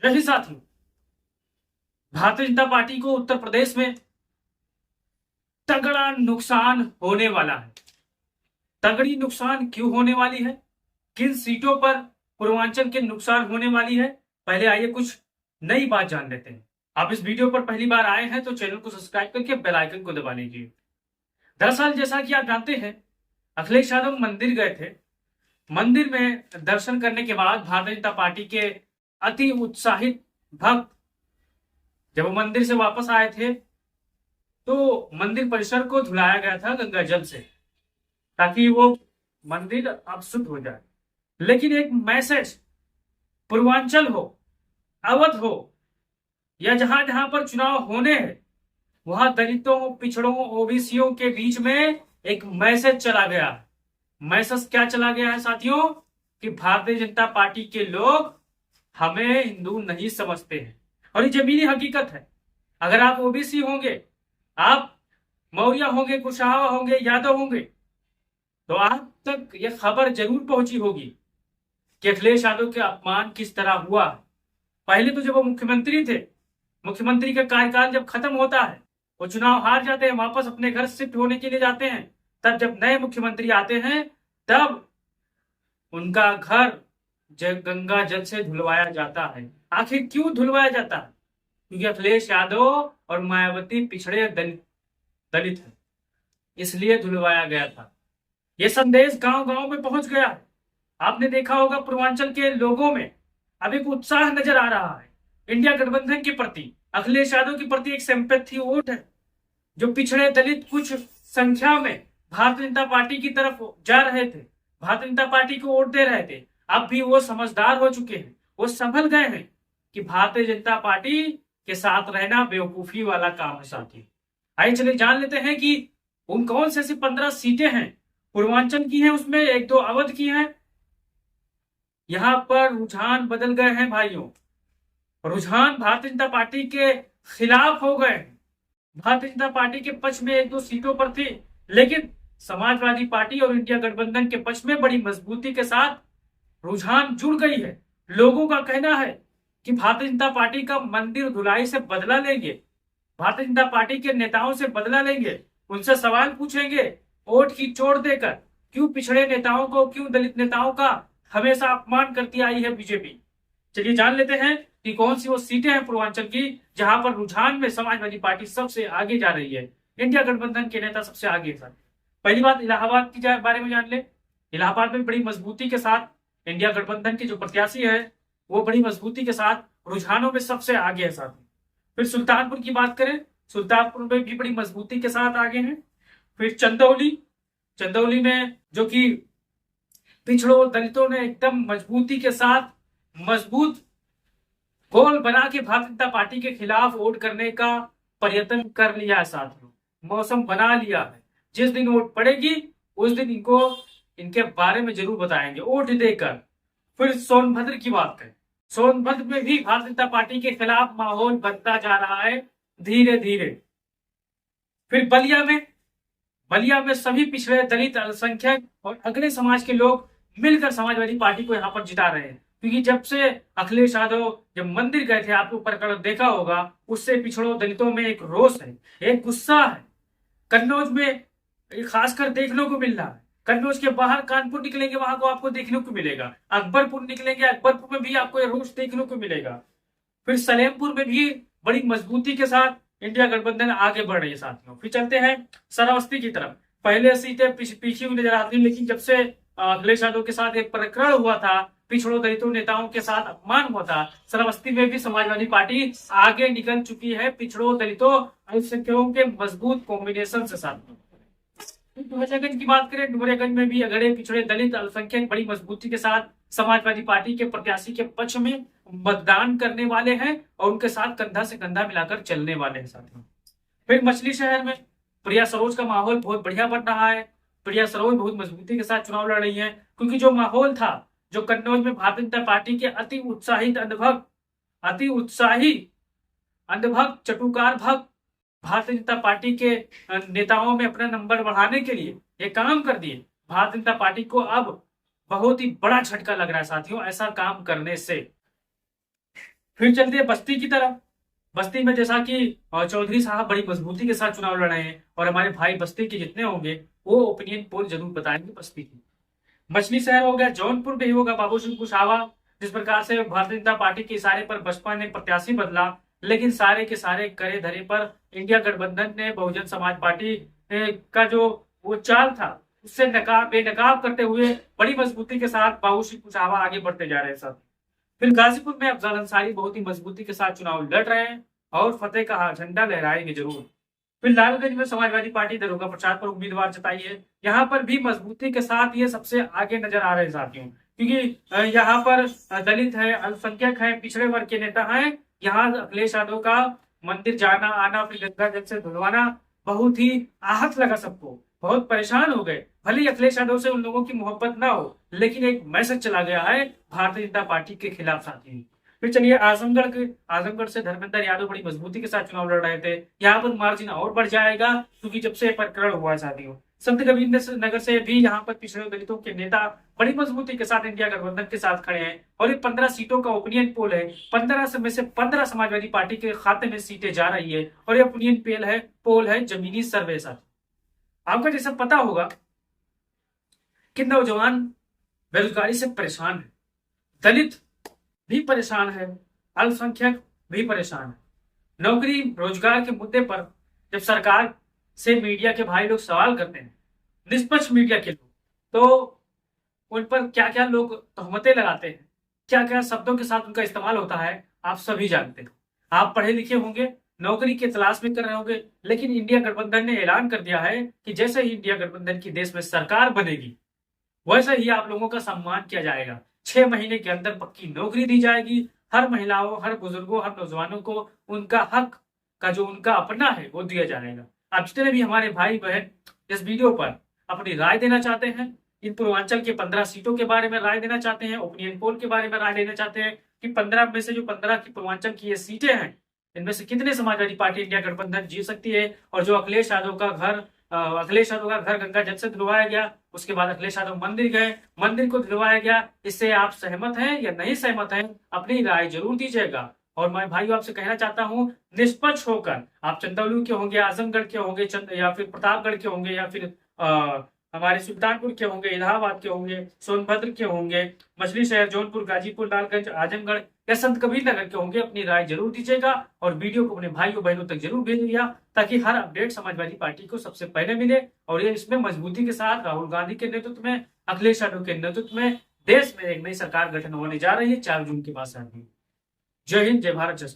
रही साथियों, भारतीय जनता पार्टी को उत्तर प्रदेश में तगड़ा नुकसान होने वाला है। तगड़ी नुकसान क्यों होने वाली है, किन सीटों पर पूर्वांचल के नुकसान होने वाली है, पहले आइए कुछ नई बात जान लेते हैं। आप इस वीडियो पर पहली बार आए हैं तो चैनल को सब्सक्राइब करके बेल आइकन को दबा लीजिए। दरअसल जैसा कि आप जानते हैं, अखिलेश यादव मंदिर गए थे। मंदिर में दर्शन करने के बाद भारतीय जनता पार्टी के अति उत्साहित भक्त जब वो मंदिर से वापस आए थे तो मंदिर परिसर को धुलाया गया था गंगा जल से, ताकि वो मंदिर अब शुद्ध हो जाए। लेकिन एक मैसेज पूर्वांचल हो, अवध हो या जहां जहां पर चुनाव होने हैं, वहां दलितों, पिछड़ों, ओबीसीओ के बीच में एक मैसेज चला गया। मैसेज क्या चला गया है साथियों, कि भारतीय जनता पार्टी के लोग हमें हिंदू नहीं समझते हैं। और ये जमीनी हकीकत है। अगर आप ओबीसी होंगे, आप मौर्य होंगे, कुशवाहा होंगे, यादव होंगे, तो आप तक यह खबर जरूर पहुंची होगी कि अखिलेश यादव के अपमान किस तरह हुआ। पहले तो जब वो मुख्यमंत्री थे, मुख्यमंत्री का कार्यकाल जब खत्म होता है, वो चुनाव हार जाते हैं, वापस अपने घर शिफ्ट होने के लिए जाते हैं, तब जब नए मुख्यमंत्री आते हैं तब उनका घर गंगा जल से धुलवाया जाता है। आखिर क्यों धुलवाया जाता है? क्योंकि अखिलेश यादव और मायावती पिछड़े दलित है, इसलिए धुलवाया गया था। यह संदेश गांव गांव में पहुंच गया है। आपने देखा होगा पूर्वांचल के लोगों में अब एक उत्साह नजर आ रहा है इंडिया गठबंधन के प्रति, अखिलेश यादव के प्रति। एक सिंपैथी वोट है। जो पिछड़े दलित कुछ संख्या में भारतीय जनता पार्टी की तरफ जा रहे थे, भारतीय जनता पार्टी को वोट दे रहे थे, अब भी वो समझदार हो चुके हैं, वो संभल गए हैं कि भारतीय जनता पार्टी के साथ रहना बेवकूफी वाला काम है। साथी आइए चलिए जान लेते हैं कि उन कौन से ऐसी 15 सीटें हैं पूर्वांचल की हैं, उसमें एक दो अवध की हैं। यहां पर रुझान बदल गए हैं भाइयों, रुझान भारतीय जनता पार्टी के खिलाफ हो गए। भारतीय जनता पार्टी के पक्ष में एक दो सीटों पर थी, लेकिन समाजवादी पार्टी और इंडिया गठबंधन के पक्ष में बड़ी मजबूती के साथ रुझान जुड़ गई है। लोगों का कहना है कि भारतीय जनता पार्टी का मंदिर धुलाई से बदला लेंगे, भारतीय जनता पार्टी के नेताओं से बदला लेंगे, उनसे सवाल पूछेंगे वोट की चोट देकर, क्यों पिछड़े नेताओं को, क्यों दलित नेताओं का हमेशा अपमान करती आई है बीजेपी। चलिए जान लेते हैं कि कौन सी वो सीटें हैं पूर्वांचल की जहां पर रुझान में समाजवादी पार्टी सबसे आगे जा रही है, इंडिया गठबंधन के नेता सबसे आगे है। पहली बात इलाहाबाद के बारे में जान ले। इलाहाबाद में बड़ी मजबूती के साथ इंडिया गठबंधन के जो प्रत्याशी है वो बड़ी मजबूती के साथ रुझानों में सबसे आगे है। साथ फिर सुल्तानपुर की बात करें, सुल्तानपुर में भी बड़ी मजबूती के साथ आगे हैं। फिर चंदौली, चंदौली में जो कि पिछड़ों दलितों ने एकदम मजबूती के साथ मजबूत गोल बना के भारतीय जनता पार्टी के खिलाफ वोट करने का प्रयत्न कर लिया है। साथियों मौसम बना लिया है, जिस दिन वोट पड़ेगी उस दिन इनको इनके बारे में जरूर बताएंगे वोट देकर। फिर सोनभद्र की बात करें, सोनभद्र में भी भारतीय जनता पार्टी के खिलाफ माहौल बनता जा रहा है धीरे धीरे। फिर बलिया में सभी पिछड़े दलित, अल्पसंख्यक और अगले समाज के लोग मिलकर समाजवादी पार्टी को यहाँ पर जिता रहे हैं। क्योंकि जब से अखिलेश यादव जब मंदिर गए थे, आपको प्रकरण देखा होगा, उससे पिछड़ों दलितों में एक रोष है, एक गुस्सा है। कन्नौज में खासकर देखने को मिल रहा है। कन्नौज के बाहर कानपुर निकलेंगे, वहां को आपको देखने को मिलेगा। अकबरपुर निकलेंगे, अकबरपुर में भी आपको रोष देखने को मिलेगा। फिर सलेमपुर में भी बड़ी मजबूती के साथ इंडिया गठबंधन आगे बढ़ रही है। साथियों फिर चलते हैं श्रावस्ती की तरफ। पहले सीटें पीछे हुई नजर आती, लेकिन जब से अखिलेश यादव के साथ एक प्रकरण हुआ था, पिछड़ों दलितों नेताओं के साथ अपमान हुआ था, श्रावस्ती में भी समाजवादी पार्टी आगे निकल चुकी है पिछड़ों दलितों अल्पसंख्यकों के मजबूत कॉम्बिनेशन से। साथ डुमरियागंज की बात करें, डुमरियागंज में भी अगड़े पिछड़े दलित अल्पसंख्यक बड़ी मजबूती के साथ समाजवादी पार्टी के प्रत्याशी के पक्ष में मतदान करने वाले हैं और उनके साथ कंधा से कंधा मिलाकर चलने वाले हैं। साथियों फिर मछली शहर में प्रिया सरोज का माहौल बहुत बढ़िया बन रहा है। प्रिया सरोज बहुत मजबूती के साथ चुनाव लड़ रही है, क्योंकि जो माहौल था, जो कन्नौज में भारतीय जनता पार्टी के अति उत्साही अंधभक्त चटुकार भक्त भारतीय जनता पार्टी के नेताओं में अपना नंबर बढ़ाने के लिए ये काम कर दिए। भारतीय जनता पार्टी को अब बहुत ही बड़ा झटका लग रहा है साथियों ऐसा काम करने से। फिर चलते हैं बस्ती की तरफ। बस्ती में जैसा कि चौधरी साहब बड़ी मजबूती के साथ चुनाव लड़ रहे हैं और हमारे भाई बस्ती के जितने होंगे वो ओपिनियन पोल जरूर बताएंगे बस्ती की। मछली शहर हो गया, जौनपुर में ही होगा बाबू सिंह कुशवाहा। जिस प्रकार से भारतीय जनता पार्टी के इशारे पर बसपा ने प्रत्याशी बदला, लेकिन सारे के सारे करे धरे पर इंडिया गठबंधन ने बहुजन समाज पार्टी का जो वो चाल था उससे नकाब बेनकाब करते हुए बड़ी मजबूती के साथ बाबू सिंह कुशवाहा आगे बढ़ते जा रहे हैं सब। फिर गाजीपुर में अफजल अंसारी बहुत ही मजबूती के साथ चुनाव लड़ रहे हैं और फतेह का झंडा लहराएंगे जरूर। फिर लालगंज में समाजवादी पार्टी दरोगा प्रसाद पर उम्मीदवार जताई है। यहाँ पर भी मजबूती के साथ ये सबसे आगे नजर आ रहे हैं साथियों, क्योंकि यहाँ पर दलित है, अल्पसंख्यक है, पिछड़े वर्ग के नेता हैं। यहाँ अखिलेश यादव का मंदिर जाना आना फिर गंगा जल से धुलवाना बहुत ही आहत लगा सबको, बहुत परेशान हो गए। भले ही अखिलेश यादव से उन लोगों की मोहब्बत ना हो, लेकिन एक मैसेज चला गया है भारतीय जनता पार्टी के खिलाफ साथियों। फिर चलिए आजमगढ़ से धर्मेंद्र यादव बड़ी मजबूती के साथ चुनाव लड़ रहे थे। यहाँ पर मार्जिन और बढ़ जाएगा क्योंकि जब से प्रकरण हुआ है साथियों। संत कबीर नगर से भी यहाँ पर पिछड़े दलितों के नेता बड़ी मजबूती के साथ इंडिया गठबंधन के साथ खड़े हैं और ये 15 सीटों का ओपिनियन पोल है। 15 में से 15 समाजवादी पार्टी के खाते में सीटें जा रही है और ये ओपिनियन पोल है जमीनी सर्वे। साथ आपको जैसा पता होगा कि नौजवान बेरोजगारी से परेशान है, दलित भी परेशान है, अल्पसंख्यक भी परेशान है। नौकरी रोजगार के मुद्दे पर जब सरकार से मीडिया के भाई लोग सवाल करते हैं, निष्पक्ष मीडिया के लोग, तो उन पर क्या क्या लोग तहमतें लगाते हैं, क्या क्या शब्दों के साथ उनका इस्तेमाल होता है, आप सभी जानते हैं। आप पढ़े लिखे होंगे, नौकरी की तलाश में कर रहे होंगे, लेकिन इंडिया गठबंधन ने ऐलान कर दिया है कि जैसे ही इंडिया गठबंधन की देश में सरकार बनेगी वैसे ही आप लोगों का सम्मान किया जाएगा। 6 महीने के अंदर पक्की नौकरी दी जाएगी। हर महिलाओं, हर बुजुर्गों, हर नौजवानों को उनका हक का जो उनका अपना है वो दिया जाएगा। आप जितने भी हमारे भाई बहन इस वीडियो पर अपनी राय देना चाहते हैं, इन पूर्वांचल के 15 सीटों के बारे में राय देना चाहते हैं, ओपिनियन पोल के बारे में राय देना चाहते हैं कि 15 में से जो 15 की पूर्वांचल की ये सीटें हैं इनमें से कितने समाजवादी पार्टी इंडिया गठबंधन जीत सकती है, और जो अखिलेश यादव का घर गंगा जल से धुलवाया गया, उसके बाद अखिलेश यादव मंदिर गए, मंदिर को धुलवाया गया, इससे आप सहमत हैं या नहीं सहमत हैं, अपनी राय जरूर दीजिएगा। और मैं भाइयों आपसे कहना चाहता हूं, निष्पक्ष होकर, आप चंदौली के होंगे, आजमगढ़ के होंगे, या फिर प्रतापगढ़ के होंगे, या फिर हमारे सुल्तानपुर के होंगे, इलाहाबाद के होंगे, सोनभद्र के होंगे, मछली शहर, जौनपुर, गाजीपुर, लालगंज, आजमगढ़ या संत कबीर नगर के होंगे, अपनी राय जरूर दीजिएगा और वीडियो को अपने भाइयों बहनों तक जरूर भेजिएगा ताकि हर अपडेट समाजवादी पार्टी को सबसे पहले मिले। और ये इसमें मजबूती के साथ राहुल गांधी के नेतृत्व में, अखिलेश यादव के नेतृत्व में देश में एक नई सरकार गठन होने जा रही है 4 जून के बाद। जय हिंद, जय भारत, जय